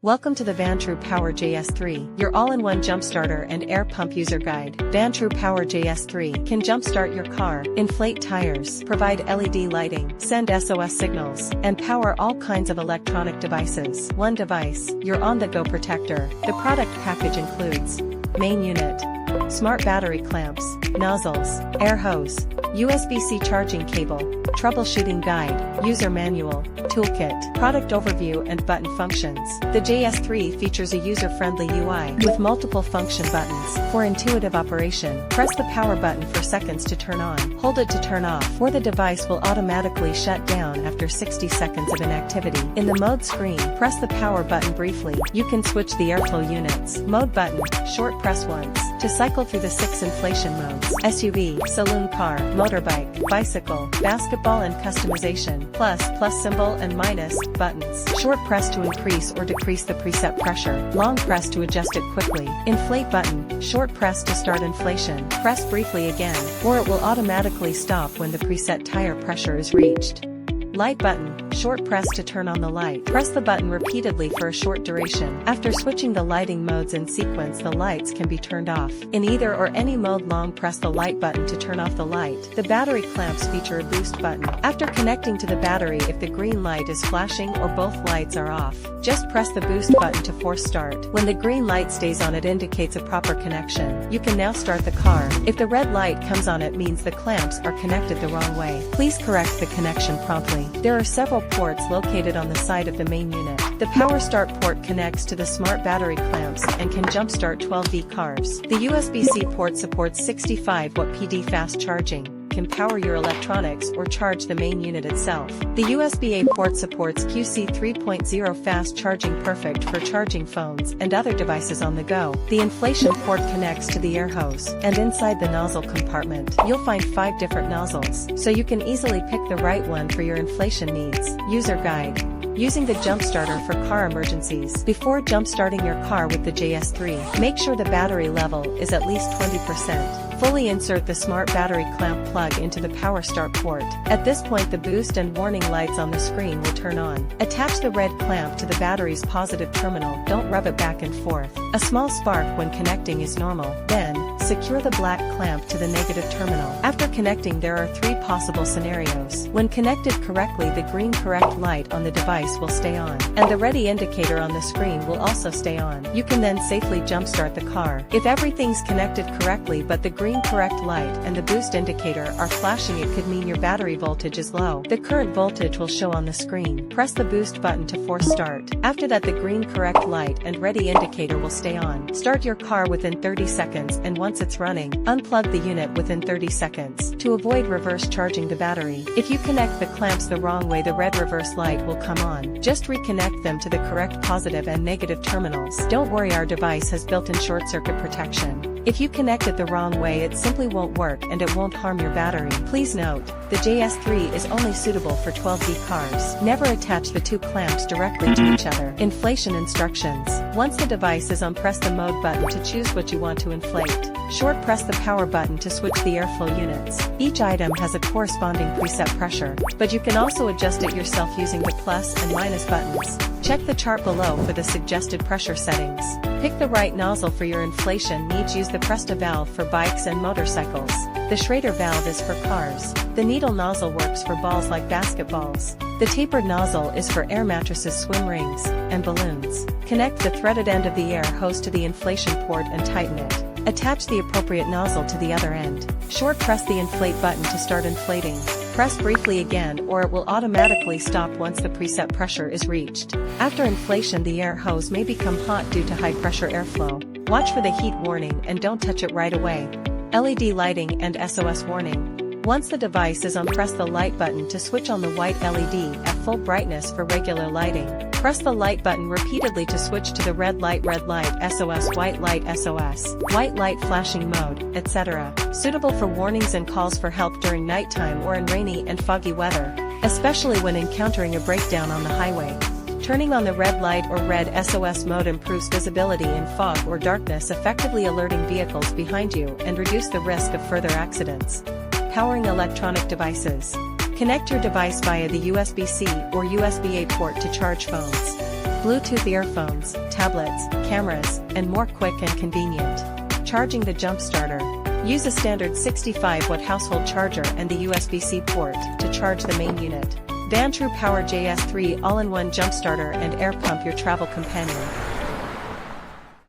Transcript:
Welcome to the Vantrue Power JS3, your all-in-one jumpstarter and air pump user guide. Vantrue Power JS3 can jumpstart your car, inflate tires, provide LED lighting, send SOS signals, and power all kinds of electronic devices. One device, your on-the-go protector. The product package includes main unit, smart battery clamps, nozzles, air hose, USB-C charging cable, troubleshooting guide, user manual, toolkit, product overview and button functions. The JS3 features a user-friendly UI with multiple function buttons. For intuitive operation, press the power button for seconds to turn on, hold it to turn off, or the device will automatically shut down after 60 seconds of inactivity. In the mode screen, press the power button briefly. You can switch the airflow units. Mode button, short press once, to cycle through the 6 inflation modes: SUV, saloon car, motorbike, bicycle, basketball and customization, plus symbol and minus, buttons. Short press to increase or decrease the preset pressure, long press to adjust it quickly. Inflate button, short press to start inflation, press briefly again, or it will automatically stop when the preset tire pressure is reached. Light button, short press to turn on the light. Press the button repeatedly for a short duration. After switching the lighting modes in sequence, the lights can be turned off. In either or any mode, long press the light button to turn off the light. The battery clamps feature a boost button. After connecting to the battery, if the green light is flashing or both lights are off, just press the boost button to force start. When the green light stays on, it indicates a proper connection. You can now start the car. If the red light comes on, it means the clamps are connected the wrong way. Please correct the connection promptly. There are several ports located on the side of the main unit. The power start port connects to the smart battery clamps and can jumpstart 12V cars. The USB-C port supports 65W PD fast charging, can power your electronics or charge the main unit itself. The USB-A port supports QC 3.0 fast charging, perfect for charging phones and other devices on the go. The inflation port connects to the air hose, and inside the nozzle compartment, you'll find 5 different nozzles, so you can easily pick the right one for your inflation needs. User guide. Using the jumpstarter for car emergencies. Before jumpstarting your car with the JS3, make sure the battery level is at least 20%. Fully insert the smart battery clamp plug into the power start port. At this point, the boost and warning lights on the screen will turn on. Attach the red clamp to the battery's positive terminal. Don't rub it back and forth. A small spark when connecting is normal. Then, secure the black clamp to the negative terminal. After connecting, there are 3 possible scenarios. When connected correctly, the green correct light on the device will stay on, and the ready indicator on the screen will also stay on. You can then safely jumpstart the car. If everything's connected correctly but the green correct light and the boost indicator are flashing, it could mean your battery voltage is low. The current voltage will show on the screen. Press the boost button to force start. After that, the green correct light and ready indicator will stay on. Start your car within 30 seconds, and once it's running, unplug the unit within 30 seconds. To avoid reverse charging the battery, if you connect the clamps the wrong way, the red reverse light will come on. Just reconnect them to the correct positive and negative terminals. Don't worry, our device has built-in short circuit protection. If you connect it the wrong way, it simply won't work and it won't harm your battery. Please note, the JS3 is only suitable for 12V cars. Never attach the 2 clamps directly to each other. Inflation instructions. Once the device is on, press the mode button to choose what you want to inflate. Short press the power button to switch the airflow units. Each item has a corresponding preset pressure, but you can also adjust it yourself using the plus and minus buttons. Check the chart below for the suggested pressure settings. Pick the right nozzle for your inflation needs. Use the Presta valve for bikes and motorcycles. The Schrader valve is for cars. The needle nozzle works for balls like basketballs. The tapered nozzle is for air mattresses, swim rings, and balloons. Connect the threaded end of the air hose to the inflation port and tighten it. Attach the appropriate nozzle to the other end. Short press the inflate button to start inflating. Press briefly again, or it will automatically stop once the preset pressure is reached. After inflation, the air hose may become hot due to high pressure airflow. Watch for the heat warning and don't touch it right away. LED lighting and SOS warning. Once the device is on, press the light button to switch on the white LED at full brightness for regular lighting. Press the light button repeatedly to switch to the red light SOS, white light flashing mode, etc. Suitable for warnings and calls for help during nighttime or in rainy and foggy weather, especially when encountering a breakdown on the highway. Turning on the red light or red SOS mode improves visibility in fog or darkness, effectively alerting vehicles behind you and reduce the risk of further accidents. Powering electronic devices. Connect your device via the USB-C or USB-A port to charge phones. Bluetooth earphones, tablets, cameras, and more quick and convenient. Charging the jump starter. Use a standard 65-watt household charger and the USB-C port to charge the main unit. Vantrue Power JS3 all-in-one jump starter and air pump, your travel companion.